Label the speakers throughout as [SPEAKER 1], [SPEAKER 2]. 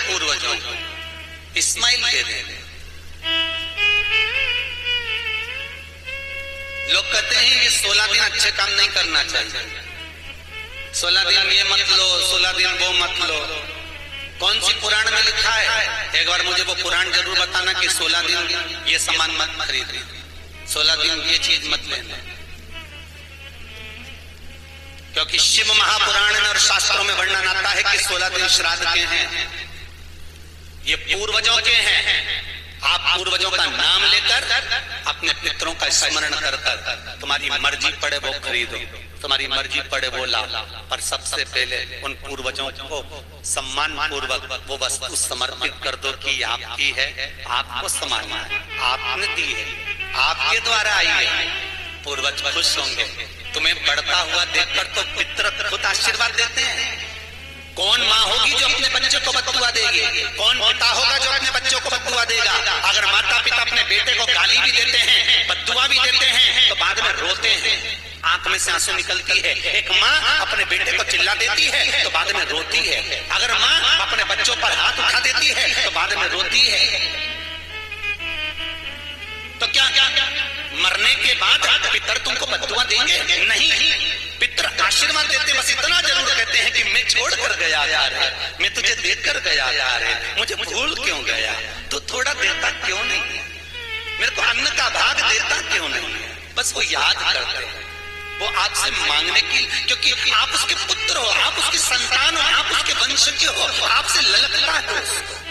[SPEAKER 1] पूर्वजों को, इस्माइल दे दे। लोग कहते हैं ये 16 दिन अच्छे काम नहीं करना चाहिए, 16 दिन ये मत लो, 16 दिन वो मत लो। कौन सी पुराण में लिखा है? एक बार मुझे वो पुराण जरूर बताना कि 16 दिन ये सामान मत खरीदना, 16 दिन ये चीज मत लेना। क्योंकि शिव महापुराण में और शास्त्रों में वर्णन आता है कि 16 दिन श्राद्ध के हैं, ये पूर्वजों के हैं। आप पूर्वजों का नाम लेकर अपने पितरों का स्मरण कर कर तुम्हारी मर्जी पड़े वो खरीदो, तुम्हारी मर्जी पड़े वो लाओ, पर सबसे पहले उन पूर्वजों को सम्मान पूर्वक वो वस्तु समर्पित कर दो कि आपकी है, आपको संभालना है, आपने दी है, आपके द्वारा आई है। पूर्वज खुश होंगे। तुम्हें बढ़ता हुआ देखकर तो पितर खुद आशीर्वाद देते हैं। कौन माँ होगी जो अपने बच्चे को बद्दुआ देगी? कौन पिता होगा जो अपने बच्चों को बद्दुआ देगा? अगर माता पिता अपने बेटे को गाली भी देते हैं, बद्दुआ भी देते हैं, तो बाद में रोते हैं, आंख में से आंसू निकलती है। एक माँ अपने बेटे को चिल्ला देती है तो बाद में रोती है। अगर माँ अपने बच्चों पर हाथ उठा देती है तो बाद में रोती है। तो क्या मरने के बाद पितर तुमको बद्दुआ देंगे? नहीं, पितर आशीर्वाद देते, बस इतना जरूर कहते हैं कि मैं छोड़ कर गया यार, मैं तुझे देकर गया यार, मुझे भूल क्यों गया? तू थोड़ा देता क्यों नहीं? मेरे को अन्न का भाग देता क्यों नहीं? बस वो याद करते हैं, वो आपसे मांगने की, क्योंकि आप उसके पुत्र हो, आप उसकी संतान हो, आप उसके वंश के हो, आपसे ललकता है उसको।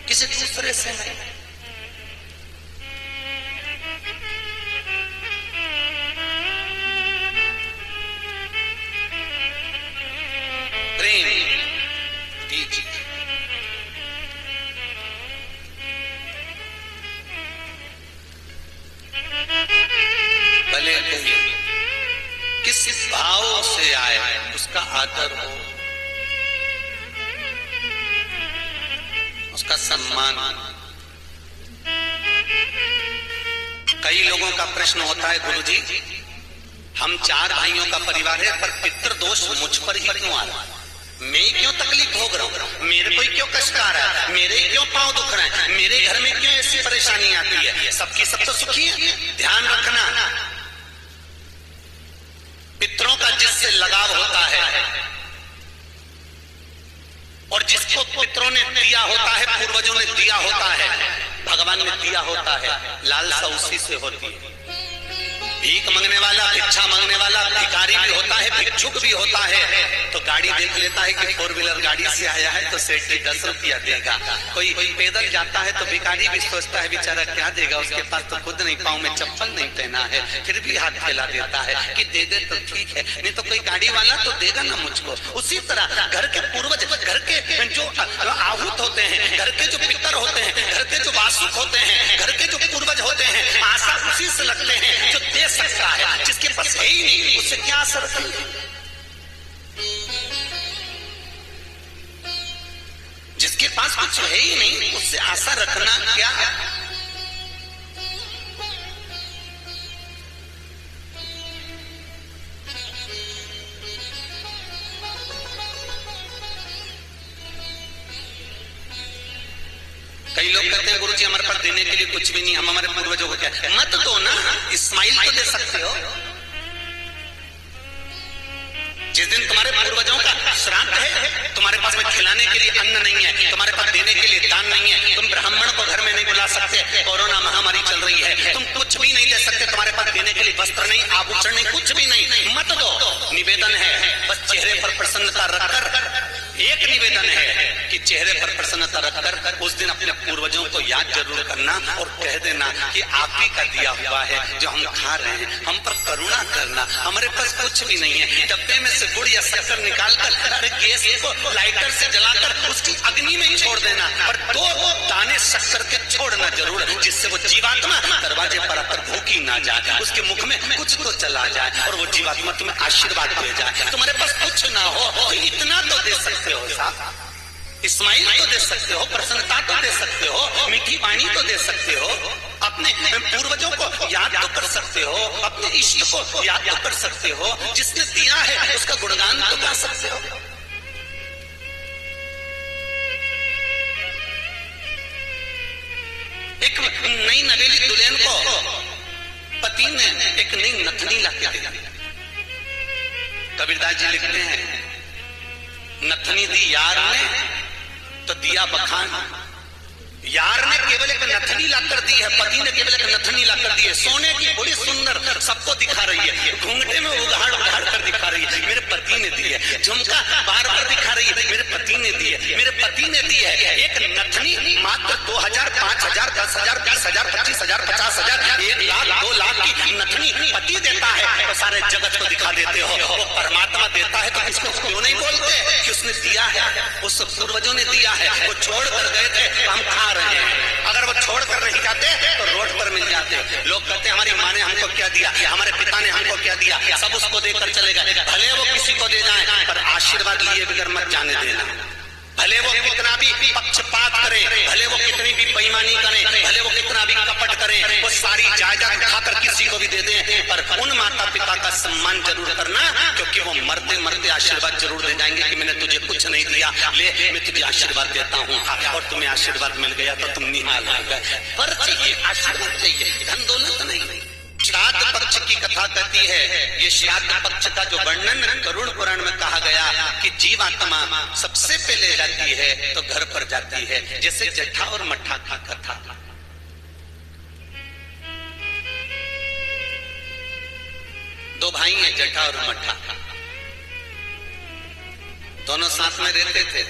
[SPEAKER 1] किसी दूसरे से नहीं। प्रेम दीजिए। भले कोई किस भाव से आए उसका आदर हो, उसका सम्मान। कई लोगों का प्रश्न होता है, गुरुजी हम 4 भाइयों का परिवार है, पर पितृ दोष मुझ पर ही क्यों आ रहा है? मैं क्यों तकलीफ भोग रहा हूँ? मेरे को क्यों कष्ट आ रहा है? मेरे क्यों पांव दुख रहे हैं? मेरे घर में क्यों ऐसी परेशानी आती है? सबकी सब तो सुखी है। ध्यान रखना, पितरों का जिससे लगाव होता है और जिसको पितरों ने दिया होता है, पूर्वजों ने दिया होता है, भगवान ने दिया होता है, लालसा उसी से होती है। भीख मांगने वाला, भिक्षा मांगने वाला भिखारी भी होता है, भिक्षुक भी होता है। तो गाड़ी देख लेता है कि 4 व्हीलर गाड़ी से आया है तो सेठ जी 10 रुपया देगा। कोई पैदल जाता है तो भिखारी भी सोचता है बेचारा क्या देगा, उसके पास तो खुद नहीं, पाँव में चप्पल नहीं पहना है, फिर भी हाथ फैला देता है कि दे दे तो ठीक है, नहीं तो कोई गाड़ी वाला तो देगा ना मुझको। उसी तरह घर के पूर्वज, घर के जो आहूत होते हैं, घर के जो पितर होते हैं, घर के जो वासुक होते हैं, घर के जो पूर्वज होते हैं, आशा उसी से लगते हैं जो दे सकता है। जिसके पास है ही नहीं उससे क्या असर है? जिसके पास कुछ है ही नहीं उससे आशा रखना क्या? कई लोग कहते हैं गुरुजी हमारे पास देने के लिए कुछ भी नहीं, हम हमारे पूर्वजों को क्या? मत दो ना, इस्माइल तो दे सकते हो। जिस दिन तुम्हारे पूर्वजों का श्राद्ध है, तुम्हारे पास में खिलाने के लिए अन्न नहीं है, तुम्हारे पास देने के लिए दान नहीं है, तुम ब्राह्मण को घर में नहीं बुला सकते, कोरोना महामारी चल रही है, तुम कुछ भी नहीं दे सकते, तुम्हारे पास देने के लिए वस्त्र नहीं, आभूषण नहीं, कुछ भी नहीं, मत दो। निवेदन है बस चेहरे पर प्रसन्नता रखकर, एक निवेदन है कि चेहरे पर प्रसन्नता रखकर उस दिन अपने पूर्वजों को याद जरूर करना और कह देना कि आप ही का दिया हुआ है जो हम खा रहे हैं, हम पर करुणा करना, हमारे पास कुछ भी नहीं है। डब्बे में से गुड़ या शक्कर निकालकर गैस को लाइटर से जलाकर उसकी अग्नि में छोड़ देना, पर 2 दाने शक्कर के छोड़ना जरूर, जिससे वो जीवात्मा दरवाजे पर आकर भूखी ना जाए, उसके मुख में कुछ तो चला जाए और वो जीवात्मा तुम्हें आशीर्वाद दे जाए। तुम्हारे पास कुछ ना हो तो इतना तो दे सकते हो साहब, इस्माइल तो दे सकते हो, प्रसन्नता तो दे सकते हो, मीठी वाणी तो दे सकते हो, अपने पूर्वजों को याद तो कर सकते हो, अपने इष्ट को याद तो कर सकते हो, जिसने दिया है उसका गुणगान तो गा सकते हो। कबीरदास जी लिखते हैं, नथनी दी यार ने तो दिया बखान। यार ने केवल एक नथनी लाकर दी है, पति ने केवल एक नथनी लाकर दी है, सोने की बड़ी सुंदर, सबको दिखा रही है, घूंघटे में उघाड़ उघाड़ कर दिखा रही है, मेरे पति ने दी है। झुमका बार बार दिखा रही है, मेरे पति ने दी है, मेरे पति ने दी है। एक नथनी मात्र 2000, 5000, 10,000, 20,000, 25,000, 50,000, 1 लाख, 2 लाख की नथनी पति देता है तो सारे जगत को दिखा देते हो। वो परमात्मा देता है तो किसको क्यों नहीं बोलते कि उसने दिया है, उस पूर्वजों ने दिया है। वो छोड़ कर गए थे तो हम खा रहे हैं, अगर वो छोड़ कर नहीं जाते तो रोड पर मिल जाते। लोग कहते हैं हमारी माँ ने हमको क्या दिया, हमारे पिता ने हमको क्या दिया, सब उसको देकर चले गए। भले वो किसी को दे जाए पर आशीर्वाद लिए बगैर मत जाने देना। भले वो कितना भी पक्षपात करे, भले वो कितनी भी बेईमानी करे, भले वो कितना भी कपट करे, वो सारी जायदाद खाकर किसी को भी दे दे, पर उन माता पिता का सम्मान जरूर करना, क्योंकि वो मरते मरते आशीर्वाद जरूर दे जाएंगे कि मैंने तुझे कुछ नहीं दिया, ले मैं तुझे आशीर्वाद देता हूँ, और तुम्हें आशीर्वाद मिल गया तो तुम निहाल हो गए। पर चाहिए, आशीर्वाद चाहिए, धन दौलत नहीं। श्राद्ध पक्ष की कथा कहती है, ये श्राद्ध पक्ष का जो वर्णन गरुड़ पुराण में कहा गया कि जीवात्मा सबसे पहले जाती है तो घर पर जाती है, जैसे जट्ठा और मट्ठा की कथा। दो भाई हैं, जट्ठा और मट्ठा, दोनों साथ में रहते थे,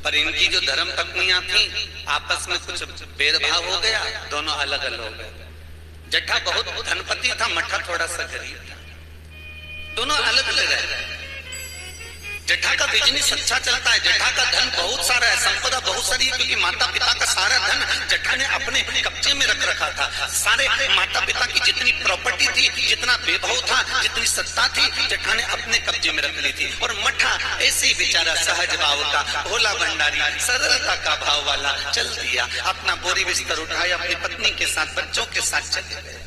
[SPEAKER 1] पर इनकी जो धर्म पत्नियां थी आपस में कुछ भेदभाव हो गया, दोनों अलग अलग हो गए। जट्ठा बहुत धनपति था, मट्ठा थोड़ा सा गरीब था, दोनों अलग अलग रहे। जट्ठा का बिजनेस अच्छा चलता है, जट्ठा का धन बहुत सारा है, संपदा बहुत सारी है, क्योंकि माता पिता का सारा धन जट्ठा ने अपने कब्जे में रख रखा था। सारे माता पिता की जितनी प्रॉपर्टी थी, जितना वैभव था, जितनी सत्ता थी, जट्ठा ने अपने कब्जे में रख ली थी। और मट्ठा ऐसे ही बेचारा सहज भाव का, भोला भंडारी, सरलता का भाव वाला, चल दिया, अपना बोरी बिस्तर उठाया, अपनी पत्नी के साथ, बच्चों के साथ चले गए।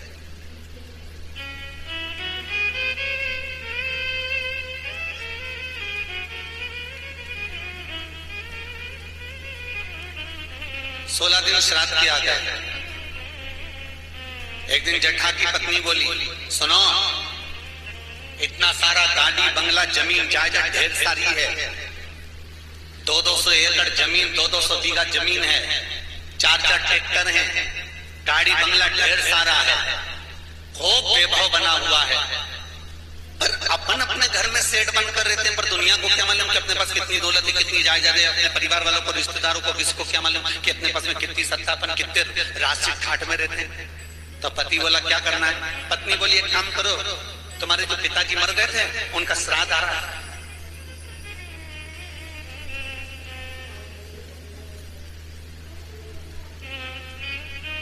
[SPEAKER 1] सोलह दिन श्राद्ध किया गया। एक दिन जट्ठा की पत्नी बोली, सुनो, इतना सारा गाड़ी बंगला जमीन जायदाद ढेर सारी है, 200 एकड़ जमीन, 200 बीघा जमीन है, 4 ट्रैक्टर हैं, गाड़ी बंगला ढेर सारा है, खूब वैभव बना हुआ है, पर अपन अपने घर में सेठ बन कर रहते हैं, पर दुनिया को क्या मालूम कि अपने पास कितनी दौलत है, कितनी जायदाद है, अपने परिवार वालों को, रिश्तेदारों को, किसको क्या मालूम कि अपने पास में कितनी सत्ता, अपन कितने राशि ठाट में रहते हैं। तो पति बोला क्या करना है, पत्नी बोली एक काम करो, तुम्हारे जो पिताजी मर गए थे उनका श्राद्ध आ रहा है,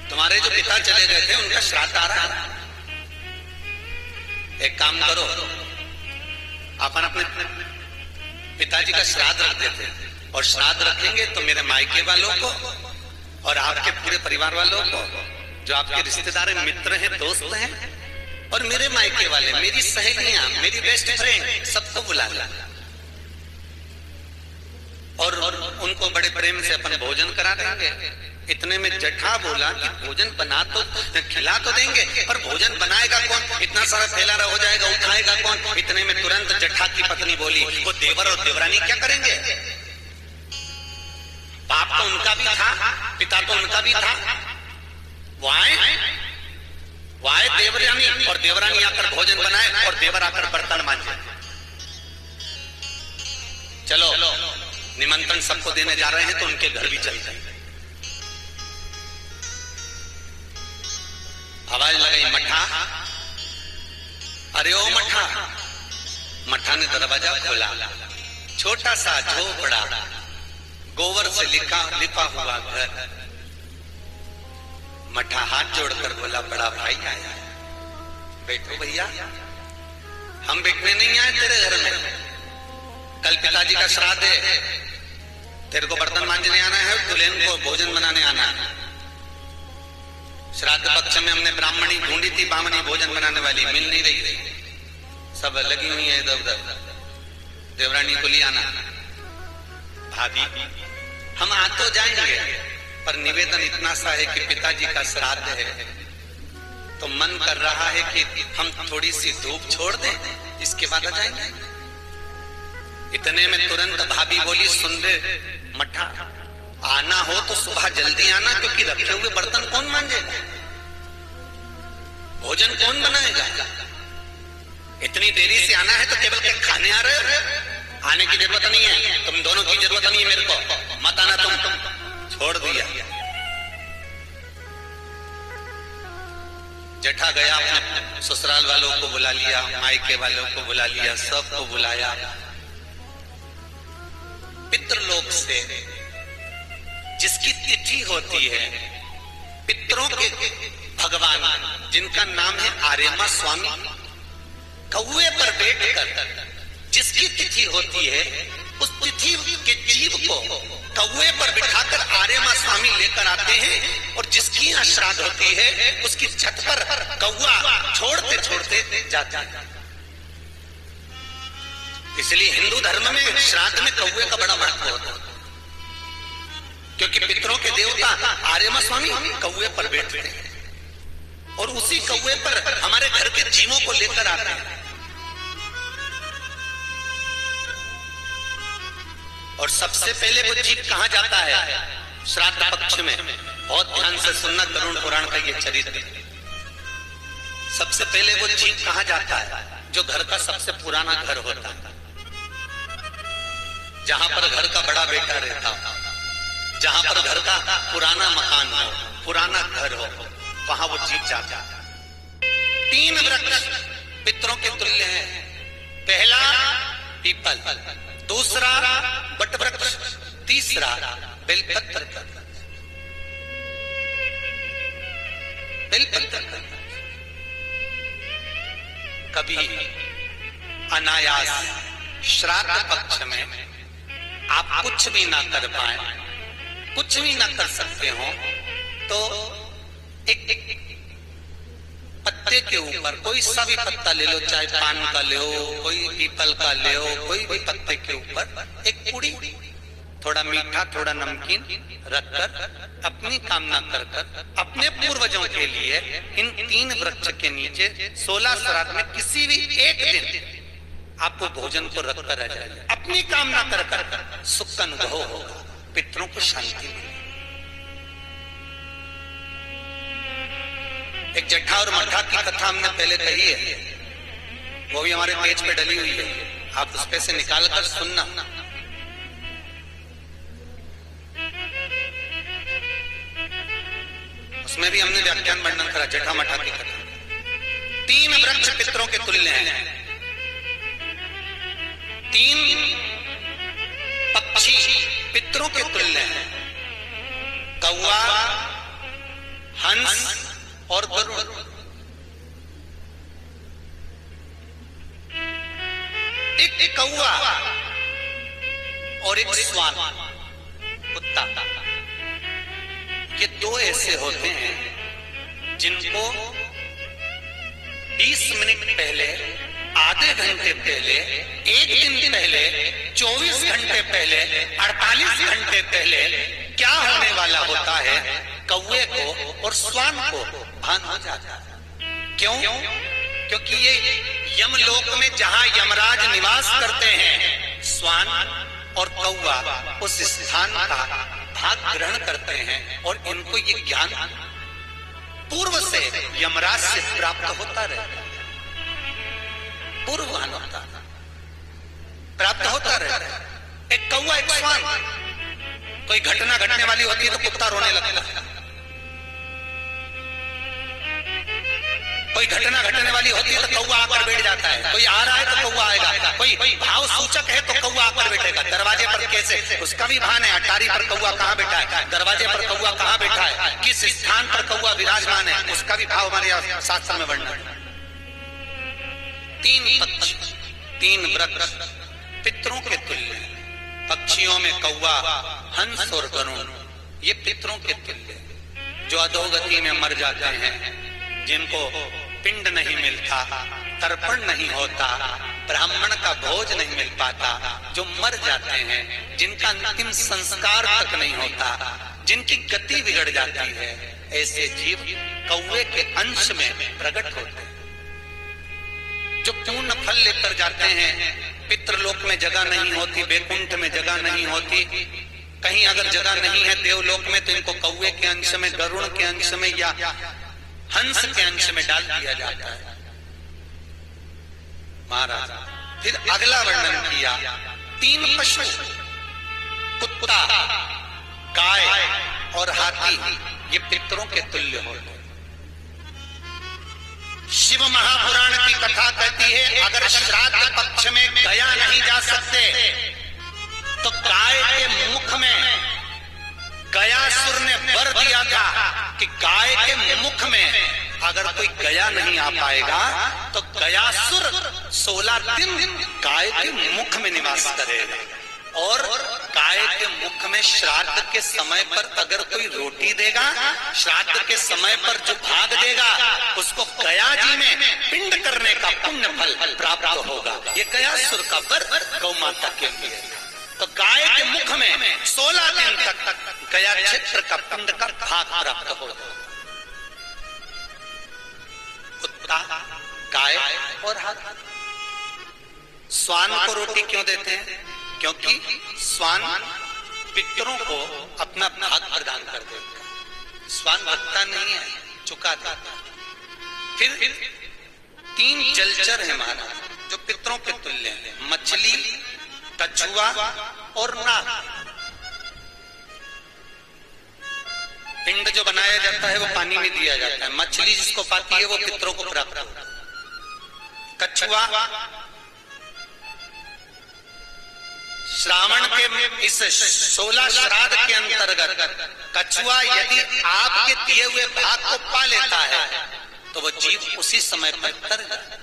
[SPEAKER 1] तुम्हारे जो पिता चले गए थे उनका श्राद्ध आ रहा है, एक काम करो, अपन अपने पिताजी का श्राद्ध रख देते, और श्राद्ध रखेंगे तो मेरे मायके वालों को और आपके पूरे परिवार वालों को, जो आपके रिश्तेदार हैं, मित्र हैं, दोस्त हैं, और मेरे मायके वाले, मेरी सहेलियां, मेरी बेस्ट फ्रेंड, सबको बुला ला, और उनको बड़े प्रेम से अपन भोजन करा देंगे। इतने में जट्ठा बोला कि भोजन बना तो खिला तो देंगे, पर भोजन बनाएगा कौन, इतना सारा फैला हो जाएगा, उठाएगा कौन। इतने में तुरंत जट्ठा की पत्नी बोली, वो देवर और देवरानी क्या करेंगे, बाप तो उनका भी था, पिता तो उनका भी था, वो आए देवरानी, और देवरानी आकर भोजन बनाए और देवर आकर बर्तन मांजे। चलो निमंत्रण सबको देने जा रहे हैं तो उनके घर भी चलते हैं। आवाज लगाई, मट्ठा, अरे ओ मट्ठा। मट्ठा ने दरवाजा खोला, छोटा सा झोपड़ा, गोबर से लिपा हुआ घर। मट्ठा हाथ जोड़कर बोला, बड़ा भाई आया, बैठो भैया, हम बैठने नहीं आए तेरे घर में, कल पिताजी का श्राद्ध है, तेरे को बर्तन मांजने आना है, दुल्हन को भोजन बनाने आना है। श्राद्ध पक्ष में हमने ब्राह्मणी ढूंढी थी, बामनी भोजन बनाने वाली मिल नहीं रही, सब लगी हुई है इधर उधर, देवरानी को ले आना। भाभी हम आ तो जाएंगे, पर निवेदन इतना सा है कि पिताजी का श्राद्ध है, तो मन कर रहा है कि हम थोड़ी सी धूप छोड़ दें, इसके बाद आ जाएंगे। इतने में तुरंत भाभी बोली, सुन रे मठा, आना हो तो सुबह जल्दी आना, क्योंकि रखे हुए बर्तन कौन मांजेगा, भोजन कौन बनाएगा। इतनी देरी से आना है तो केवल क्या खाने आ रहे हो? आने की जरूरत नहीं है, तुम दोनों की जरूरत नहीं है मेरे को, मत आना तुम। छोड़ दिया। जेठा गया, अपने ससुराल वालों को बुला लिया, मायके वालों को बुला लिया, सबको बुलाया। पितृलोक से जिसकी तिथि होती है, पितरों के भगवान जिनका नाम है आर्यमा स्वामी, कौवे पर बैठकर जिसकी तिथि होती है, उस तिथि के जीव को कौवे पर बिठाकर आर्यमा स्वामी लेकर आते हैं, और जिसकी यहाँ श्राद्ध होती है उसकी छत पर कौवा छोड़ते छोड़ते जाता है। इसलिए हिंदू धर्म में श्राद्ध में कौवे का बड़ा महत्व होता है, क्योंकि पितरों के देवता आर्यमा स्वामी कौवे पर बैठते हैं और उसी कौवे पर हमारे घर के जीवों को लेकर आते हैं। और सबसे पहले वो जीव कहां जाता है श्राद्ध पक्ष में? बहुत ध्यान से सुनना गरुड़ पुराण का ये चरित्र। सबसे पहले वो जीव कहां जाता है? जो घर का सबसे पुराना घर होता है, जहां पर घर का बड़ा बेटा रहता हो, जहां पर घर का पुराना मकान हो, पुराना घर हो, वहां वो जीव जाता है। 3 वृक्ष पितरों के तुल्य हैं। पहला पीपल, दूसरा बटवृक्ष, तीसरा बेलपत्र। बेलपत्र कभी अनायास श्राद्ध पक्ष में आप कुछ भी ना कर पाए, कुछ भी ना कर सकते हो, तो एक पत्ते के ऊपर कोई सा भी पत्ता ले लो, चाहे पान का ले हो, कोई पीपल का ले हो, कोई भी पत्ते के ऊपर एक पुड़ी, थोड़ा मीठा थोड़ा नमकीन रखकर अपनी कामना कर कर अपने पूर्वजों के लिए इन 3 वृक्ष के नीचे 16 श्राद्ध में किसी भी एक दिन आपको भोजन को रखकर रह जाए, अपनी कामना कर कर सुख का अनुभव होगा, पितरों को शांति मिलेगी। एक जेठा और मठा की कथा हमने पहले कही है, वो भी हमारे पेज पे डली हुई है, आप उस पे से निकाल कर सुनना। उसमें भी हमने व्याख्यान वर्णन करा जेठा मठा की कथा। 3 वृक्ष पितरों के तुल्य हैं, 3 पक्षी पितरों के तुल्य हैं, कौवा, हंस और गरुड़। एक कौवा और एक श्वान, कुत्ता, ये 2 ऐसे होते हैं जिनको 20 मिनट पहले, आधे घंटे पहले, 1 दिन पहले, 24 घंटे पहले, 48 घंटे पहले क्या होने वाला होता है, कौवे को और श्वान को भान हो जाता है। क्यों? क्योंकि ये यमलोक में जहां यमराज निवास करते हैं, श्वान और कौवा उस स्थान का भाग ग्रहण करते हैं और इनको ये ज्ञान पूर्व से यमराज से प्राप्त होता रहता है, पूर्वान होता प्राप्त होता रहता है। एक कौवा एक श्वान, कोई घटना घटने वाली होती है तो कुत्ता रोने लगता है, कोई घटना घटने वाली होती है तो कौवा आकर बैठ जाता है, कोई आ रहा है तो कौवा आएगा, कोई भाव सूचक है तो कौवा आकर बैठेगा। दरवाजे पर कैसे, उसका भी भान है, अटारी पर कौवा कहाँ बैठा है, दरवाजे पर कौवा कहाँ बैठा है, किस स्थान पर कौवा विराजमान है, उसका भी भाव हमारे शास्त्र में वर्णन है। 3 पक्षी, 3 वृक्ष पितरों के तुल्य, पक्षियों में कौवा, हंस और गरुड़, ये पितरों के तुल्य, जो अधोगति में मर जाते हैं, जिनको पिंड नहीं मिलता, तर्पण नहीं होता, ब्राह्मण का भोज नहीं मिल पाता, जो मर जाते हैं, जिनका अंतिम संस्कार तक नहीं होता, जिनकी गति बिगड़ जाती है, ऐसे जीव कौवे के अंश में प्रकट होते हैं, जो पूर्ण फल लेकर जाते हैं। पितृलोक में जगह नहीं होती, बैकुंठ में जगह नहीं होती, कहीं अगर जगह नहीं है देवलोक में, तो इनको कौवे के अंश में, गरुड़ के अंश में या हंस के अंश में डाल दिया जाता है। महाराज फिर अगला वर्णन किया, 3 पशु, कुत्ता, गाय और हाथी, ये पितरों के तुल्य होते। शिव महापुराण की कथा कहती है, अगर श्राद्ध पक्ष में गया नहीं जा सकते तो गाय के मुख में, गयासुर ने वर दिया था कि गाय के मुख में अगर कोई गया नहीं आ पाएगा तो गयासुर 16 दिन गाय के मुख में निवास करेगा। और गाय के मुख में श्राद्ध के समय पर अगर कोई रोटी देगा, श्राद्ध के समय पर जो भाग देगा, उसको गया जी में पिंड करने का पुण्य फल प्राप्त होगा। ये गयासुर का वर गौ माता के लिए। तो गाय के मुख में 16 दिन तक गया क्षेत्र का पिंड का भाग प्राप्त होगा। कुत्ता, गाय और हाथी। स्वान को रोटी क्यों देते हैं? क्योंकि स्वान पितरों को अपना भाग प्रदान कर देता है। स्वान भक्ता नहीं है, चुका देता। फिर 3 जलचर है महाराज जो पितरों के तुल्य है, मछली, कछुआ और नाग। पिंड जो बनाया जाता है वो पानी में दिया जाता है। मछली जिसको पाती है वो पितरों को प्राप्त होता है। कछुआ श्रावण के इस 16 श्राद्ध के अंतर्गत कछुआ यदि आपके दिए हुए भाग को पा लेता है तो वो जीव उसी समय पर तर जाता है।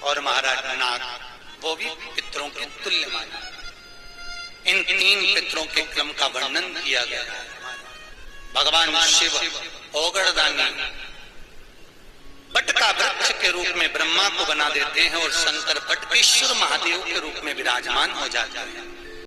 [SPEAKER 1] और महाराज नाग, वो भी पितरों के तुल्य माना। इन 3 पितरों के क्रम का वर्णन किया गया है। भगवान शिव ओगड़दानी बट का वृक्ष के रूप में ब्रह्मा को बना देते हैं और शंकर बटकेश्वर महादेव के रूप में विराजमान हो जाते हैं।